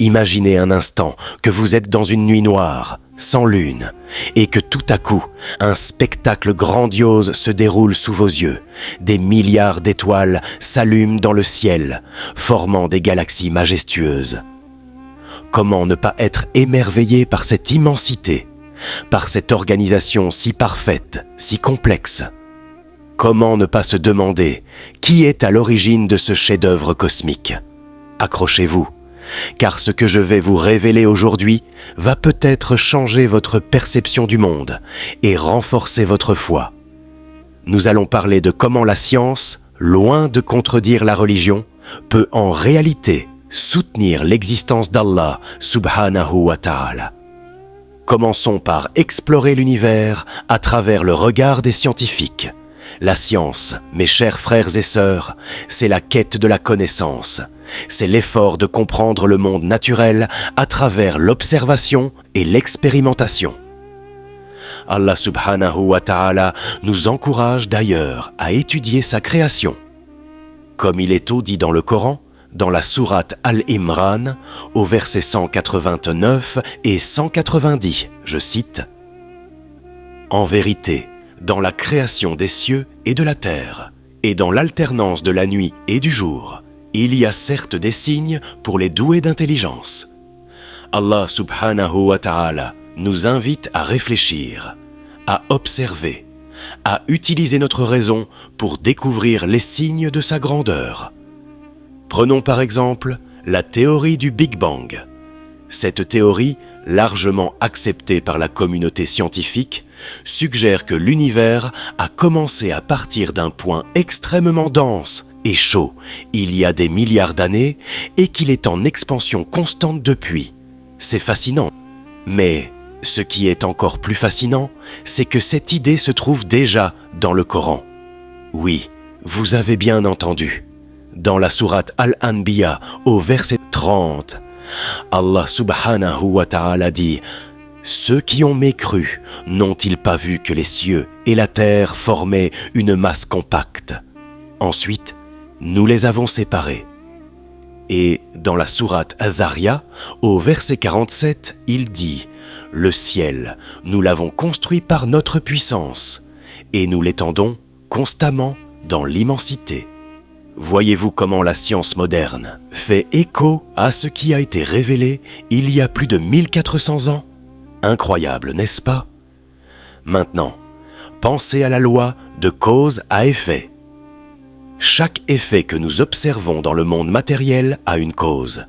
Imaginez un instant que vous êtes dans une nuit noire, sans lune, et que tout à coup, un spectacle grandiose se déroule sous vos yeux. Des milliards d'étoiles s'allument dans le ciel, formant des galaxies majestueuses. Comment ne pas être émerveillé par cette immensité, par cette organisation si parfaite, si complexe? Comment ne pas se demander qui est à l'origine de ce chef-d'œuvre cosmique? Accrochez-vous, car ce que je vais vous révéler aujourd'hui va peut-être changer votre perception du monde et renforcer votre foi. Nous allons parler de comment la science, loin de contredire la religion, peut en réalité soutenir l'existence d'Allah subhanahu wa ta'ala. Commençons par explorer l'univers à travers le regard des scientifiques. La science, mes chers frères et sœurs, c'est la quête de la connaissance. C'est l'effort de comprendre le monde naturel à travers l'observation et l'expérimentation. Allah subhanahu wa ta'ala nous encourage d'ailleurs à étudier sa création. Comme il est dit dans le Coran, dans la sourate Al-Imran, au verset 189 et 190, je cite « En vérité, dans la création des cieux et de la terre, et dans l'alternance de la nuit et du jour, il y a certes des signes pour les doués d'intelligence. » Allah subhanahu wa ta'ala nous invite à réfléchir, à observer, à utiliser notre raison pour découvrir les signes de sa grandeur. Prenons par exemple la théorie du Big Bang. Cette théorie, largement acceptée par la communauté scientifique, suggère que l'univers a commencé à partir d'un point extrêmement dense et chaud il y a des milliards d'années et qu'il est en expansion constante depuis. C'est fascinant. Mais ce qui est encore plus fascinant, c'est que cette idée se trouve déjà dans le Coran. Oui, vous avez bien entendu. Dans la sourate Al-Anbiya, au verset 30, Allah subhanahu wa ta'ala dit « Ceux qui ont mécru, n'ont-ils pas vu que les cieux et la terre formaient une masse compacte? Ensuite, nous les avons séparés. » Et dans la sourate Adh-Dhariyah, au verset 47, il dit « Le ciel, nous l'avons construit par notre puissance, et nous l'étendons constamment dans l'immensité. » Voyez-vous comment la science moderne fait écho à ce qui a été révélé il y a plus de 1400 ans? Incroyable, n'est-ce pas? Maintenant, pensez à la loi de cause à effet. Chaque effet que nous observons dans le monde matériel a une cause.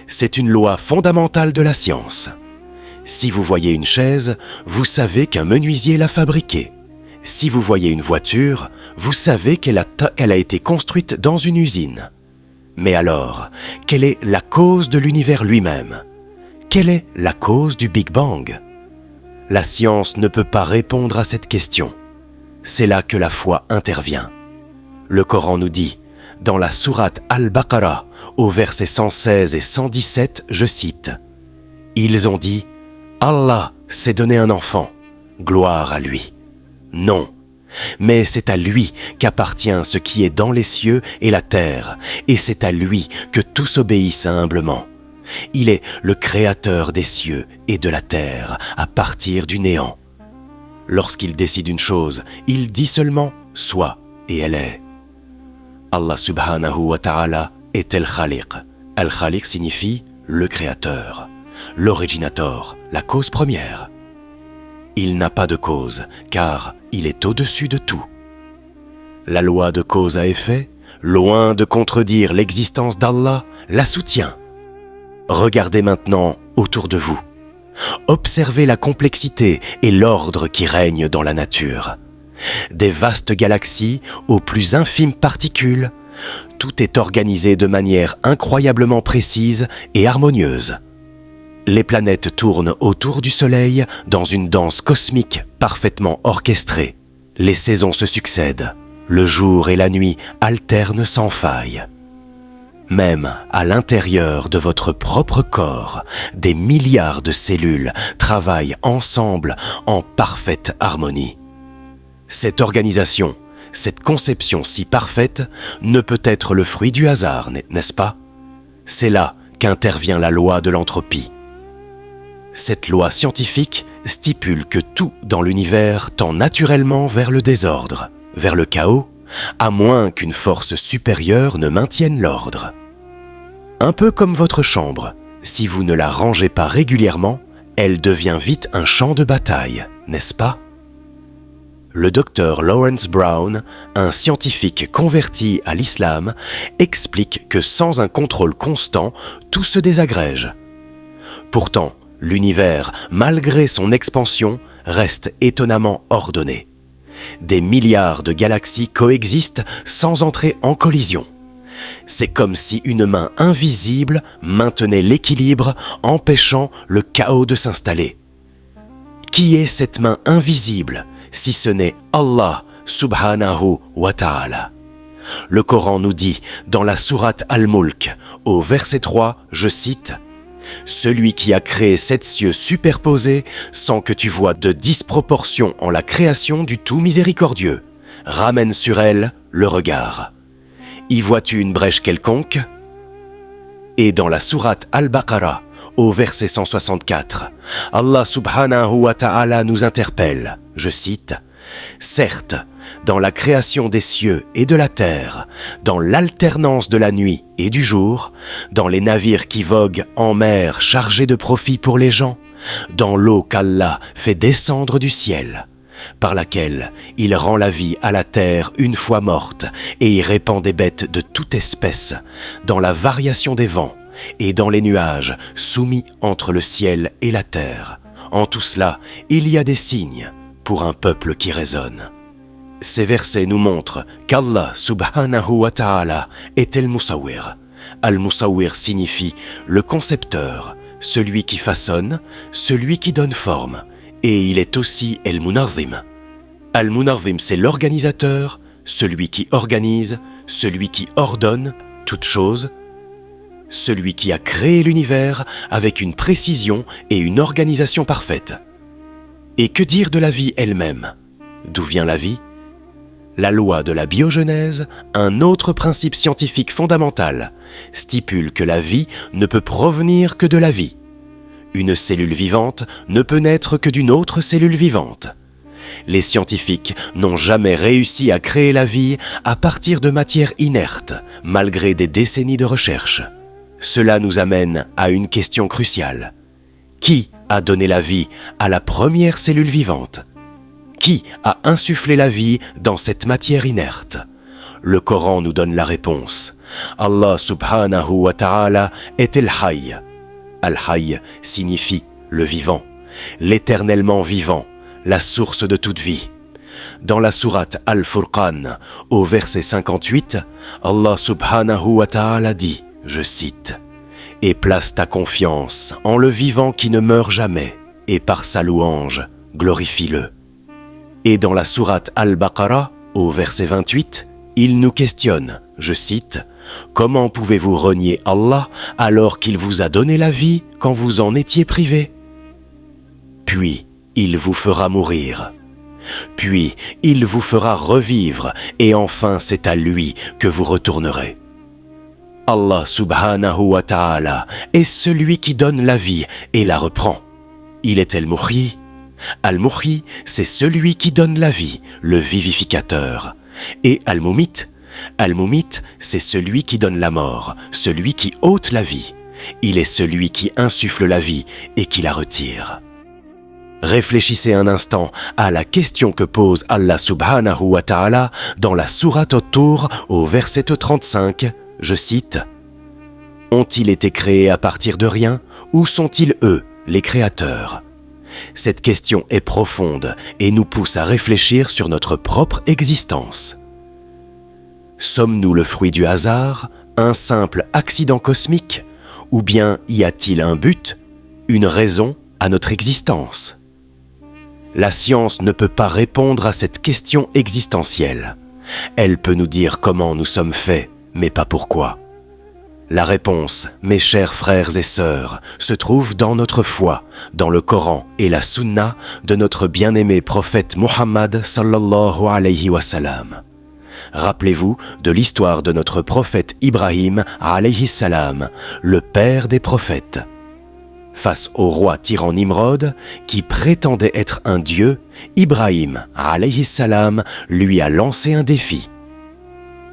C'est une loi fondamentale de la science. Si vous voyez une chaise, vous savez qu'un menuisier l'a fabriquée. Si vous voyez une voiture, vous savez qu'elle a été construite dans une usine. Mais alors, quelle est la cause de l'univers lui-même? Quelle est la cause du Big Bang? La science ne peut pas répondre à cette question. C'est là que la foi intervient. Le Coran nous dit, dans la sourate Al-Baqarah, au verset 116 et 117, je cite « Ils ont dit « Allah s'est donné un enfant, gloire à lui ». Non, mais c'est à lui qu'appartient ce qui est dans les cieux et la terre, et c'est à lui que tous obéissent humblement. Il est le créateur des cieux et de la terre à partir du néant. Lorsqu'il décide une chose, il dit seulement « soit » et elle est. Allah subhanahu wa ta'ala est Al-Khaliq. Al-Khaliq signifie le créateur, l'originator, la cause première. Il n'a pas de cause, car il est au-dessus de tout. La loi de cause à effet, loin de contredire l'existence d'Allah, la soutient. Regardez maintenant autour de vous. Observez la complexité et l'ordre qui règnent dans la nature. Des vastes galaxies aux plus infimes particules, tout est organisé de manière incroyablement précise et harmonieuse. Les planètes tournent autour du Soleil dans une danse cosmique parfaitement orchestrée. Les saisons se succèdent, le jour et la nuit alternent sans faille. Même à l'intérieur de votre propre corps, des milliards de cellules travaillent ensemble en parfaite harmonie. Cette organisation, cette conception si parfaite ne peut être le fruit du hasard, n'est-ce pas? C'est là qu'intervient la loi de l'entropie. Cette loi scientifique stipule que tout dans l'univers tend naturellement vers le désordre, vers le chaos, à moins qu'une force supérieure ne maintienne l'ordre. Un peu comme votre chambre, si vous ne la rangez pas régulièrement, elle devient vite un champ de bataille, n'est-ce pas? Le docteur Lawrence Brown, un scientifique converti à l'islam, explique que sans un contrôle constant, tout se désagrège. Pourtant, l'univers, malgré son expansion, reste étonnamment ordonné. Des milliards de galaxies coexistent sans entrer en collision. C'est comme si une main invisible maintenait l'équilibre, empêchant le chaos de s'installer. Qui est cette main invisible, si ce n'est Allah subhanahu wa ta'ala? Le Coran nous dit, dans la sourate Al-Mulk, au verset 3, je cite, « Celui qui a créé 7 cieux superposés sans que tu vois de disproportion en la création du tout miséricordieux, ramène sur elle le regard. Y vois-tu une brèche quelconque ?» Et dans la sourate Al-Baqarah, au verset 164, Allah subhanahu wa ta'ala nous interpelle, je cite, « Certes, dans la création des cieux et de la terre, dans l'alternance de la nuit et du jour, dans les navires qui voguent en mer chargés de profit pour les gens, dans l'eau qu'Allah fait descendre du ciel, par laquelle il rend la vie à la terre une fois morte et y répand des bêtes de toute espèce, dans la variation des vents et dans les nuages soumis entre le ciel et la terre. En tout cela, il y a des signes pour un peuple qui raisonne. » Ces versets nous montrent qu'Allah subhanahu wa ta'ala est Al-Musawwir. Al-Musawwir signifie le concepteur, celui qui façonne, celui qui donne forme, et il est aussi Al-Munazim. Al-Munazim, c'est l'organisateur, celui qui organise, celui qui ordonne toute chose, celui qui a créé l'univers avec une précision et une organisation parfaite. Et que dire de la vie elle-même? D'où vient la vie? La loi de la biogenèse, un autre principe scientifique fondamental, stipule que la vie ne peut provenir que de la vie. Une cellule vivante ne peut naître que d'une autre cellule vivante. Les scientifiques n'ont jamais réussi à créer la vie à partir de matière inerte, malgré des décennies de recherche. Cela nous amène à une question cruciale. Qui a donné la vie à la première cellule vivante? Qui a insufflé la vie dans cette matière inerte? Le Coran nous donne la réponse. Allah subhanahu wa ta'ala est Al-Hayy. Al-Hayy signifie le vivant, l'éternellement vivant, la source de toute vie. Dans la sourate Al-Furqan, au verset 58, Allah subhanahu wa ta'ala dit, je cite, « Et place ta confiance en le vivant qui ne meurt jamais, et par sa louange, glorifie-le. » Et dans la sourate Al-Baqarah, au verset 28, il nous questionne, je cite, « Comment pouvez-vous renier Allah alors qu'il vous a donné la vie quand vous en étiez privé? Puis il vous fera mourir. Puis il vous fera revivre et enfin c'est à lui que vous retournerez. » Allah subhanahu wa ta'ala est celui qui donne la vie et la reprend. Il est Al-Muhyi. Al-Muhyi, c'est celui qui donne la vie, le vivificateur. Et Al-Mumit, c'est celui qui donne la mort, celui qui ôte la vie. Il est celui qui insuffle la vie et qui la retire. Réfléchissez un instant à la question que pose Allah subhanahu wa ta'ala dans la sourate At-Tur au verset 35, je cite, « Ont-ils été créés à partir de rien ou sont-ils eux, les créateurs ?» Cette question est profonde et nous pousse à réfléchir sur notre propre existence. Sommes-nous le fruit du hasard, un simple accident cosmique, ou bien y a-t-il un but, une raison à notre existence? La science ne peut pas répondre à cette question existentielle. Elle peut nous dire comment nous sommes faits, mais pas pourquoi. La réponse, mes chers frères et sœurs, se trouve dans notre foi, dans le Coran et la Sunna de notre bien-aimé prophète Muhammad sallallahu alayhi wa sallam. Rappelez-vous de l'histoire de notre prophète Ibrahim alayhi salam, le père des prophètes. Face au roi tyran Nimrod, qui prétendait être un dieu, Ibrahim alayhi salam lui a lancé un défi.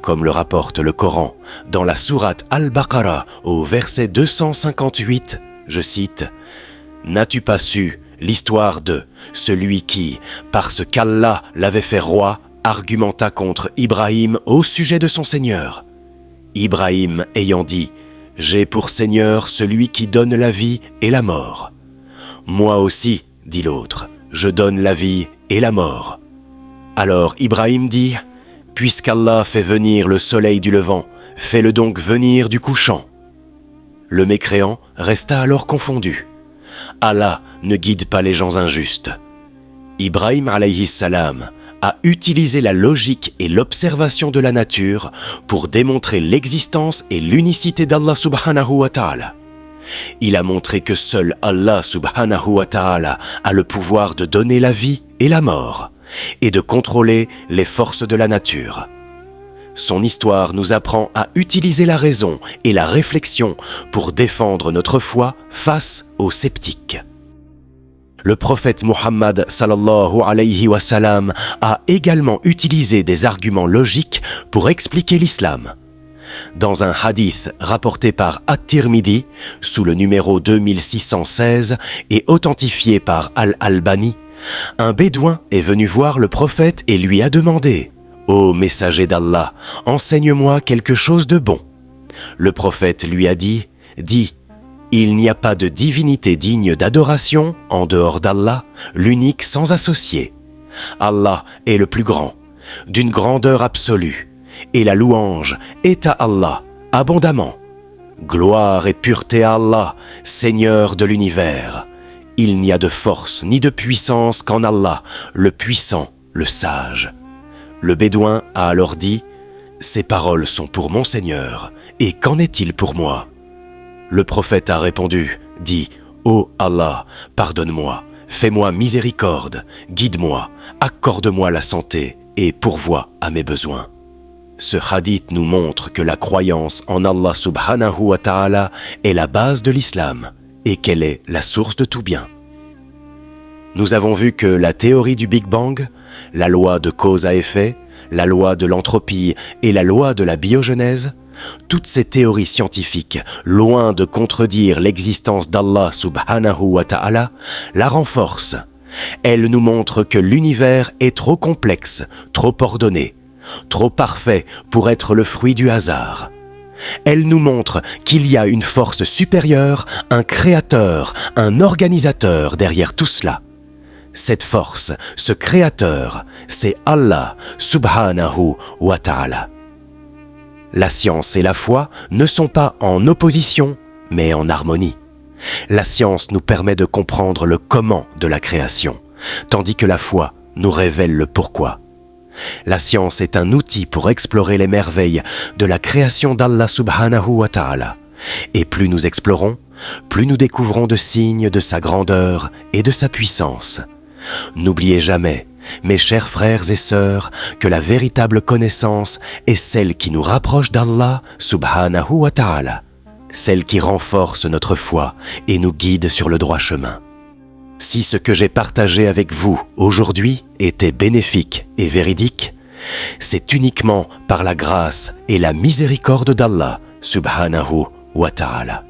Comme le rapporte le Coran, dans la sourate Al-Baqarah, au verset 258, je cite « N'as-tu pas su l'histoire de celui qui, parce qu'Allah l'avait fait roi, argumenta contre Ibrahim au sujet de son Seigneur. Ibrahim ayant dit « J'ai pour Seigneur celui qui donne la vie et la mort. » « Moi aussi, dit l'autre, je donne la vie et la mort. » Alors Ibrahim dit « Puisqu'Allah fait venir le soleil du levant, fais-le donc venir du couchant. » Le mécréant resta alors confondu. Allah ne guide pas les gens injustes. Ibrahim alayhi salam a utilisé la logique et l'observation de la nature pour démontrer l'existence et l'unicité d'Allah subhanahu wa ta'ala. Il a montré que seul Allah subhanahu wa ta'ala a le pouvoir de donner la vie et la mort, et de contrôler les forces de la nature. Son histoire nous apprend à utiliser la raison et la réflexion pour défendre notre foi face aux sceptiques. Le prophète Muhammad sallallahu alayhi wa sallam a également utilisé des arguments logiques pour expliquer l'islam. Dans un hadith rapporté par At-Tirmidhi, sous le numéro 2616 et authentifié par Al-Albani, un bédouin est venu voir le prophète et lui a demandé « Ô messager d'Allah, enseigne-moi quelque chose de bon. » Le prophète lui a dit « Dis, il n'y a pas de divinité digne d'adoration en dehors d'Allah, l'unique sans associé. Allah est le plus grand, d'une grandeur absolue, et la louange est à Allah abondamment. Gloire et pureté à Allah, Seigneur de l'univers. Il n'y a de force ni de puissance qu'en Allah, le puissant, le sage. » Le bédouin a alors dit « Ces paroles sont pour mon Seigneur, et qu'en est-il pour moi ?» Le prophète a répondu, dit « Ô Allah, pardonne-moi, fais-moi miséricorde, guide-moi, accorde-moi la santé et pourvois à mes besoins. » Ce hadith nous montre que la croyance en Allah subhanahu wa ta'ala est la base de l'islam et qu'elle est la source de tout bien. Nous avons vu que la théorie du Big Bang, la loi de cause à effet, la loi de l'entropie et la loi de la biogenèse, toutes ces théories scientifiques, loin de contredire l'existence d'Allah subhanahu wa ta'ala, la renforcent. Elles nous montrent que l'univers est trop complexe, trop ordonné, trop parfait pour être le fruit du hasard. Elles nous montrent qu'il y a une force supérieure, un créateur, un organisateur derrière tout cela. Cette force, ce créateur, c'est Allah subhanahu wa ta'ala. La science et la foi ne sont pas en opposition, mais en harmonie. La science nous permet de comprendre le comment de la création, tandis que la foi nous révèle le pourquoi. La science est un outil pour explorer les merveilles de la création d'Allah subhanahu wa ta'ala. Et plus nous explorons, plus nous découvrons de signes de sa grandeur et de sa puissance. N'oubliez jamais, mes chers frères et sœurs, que la véritable connaissance est celle qui nous rapproche d'Allah subhanahu wa ta'ala, celle qui renforce notre foi et nous guide sur le droit chemin. Si ce que j'ai partagé avec vous aujourd'hui était bénéfique et véridique, c'est uniquement par la grâce et la miséricorde d'Allah subhanahu wa ta'ala.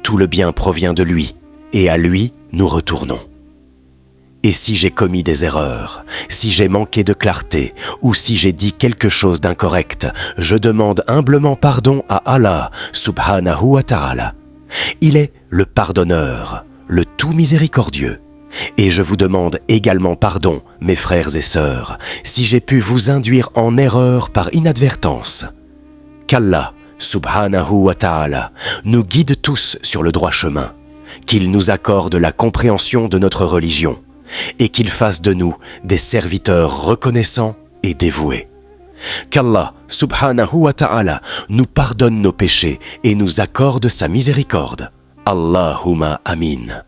Tout le bien provient de lui, et à lui nous retournons. Et si j'ai commis des erreurs, si j'ai manqué de clarté, ou si j'ai dit quelque chose d'incorrect, je demande humblement pardon à Allah subhanahu wa ta'ala. Il est le pardonneur, le tout miséricordieux. Et je vous demande également pardon, mes frères et sœurs, si j'ai pu vous induire en erreur par inadvertance. Qu'Allah subhanahu wa ta'ala nous guide tous sur le droit chemin, qu'il nous accorde la compréhension de notre religion, et qu'il fasse de nous des serviteurs reconnaissants et dévoués. Qu'Allah subhanahu wa ta'ala nous pardonne nos péchés et nous accorde sa miséricorde. Allahumma amin.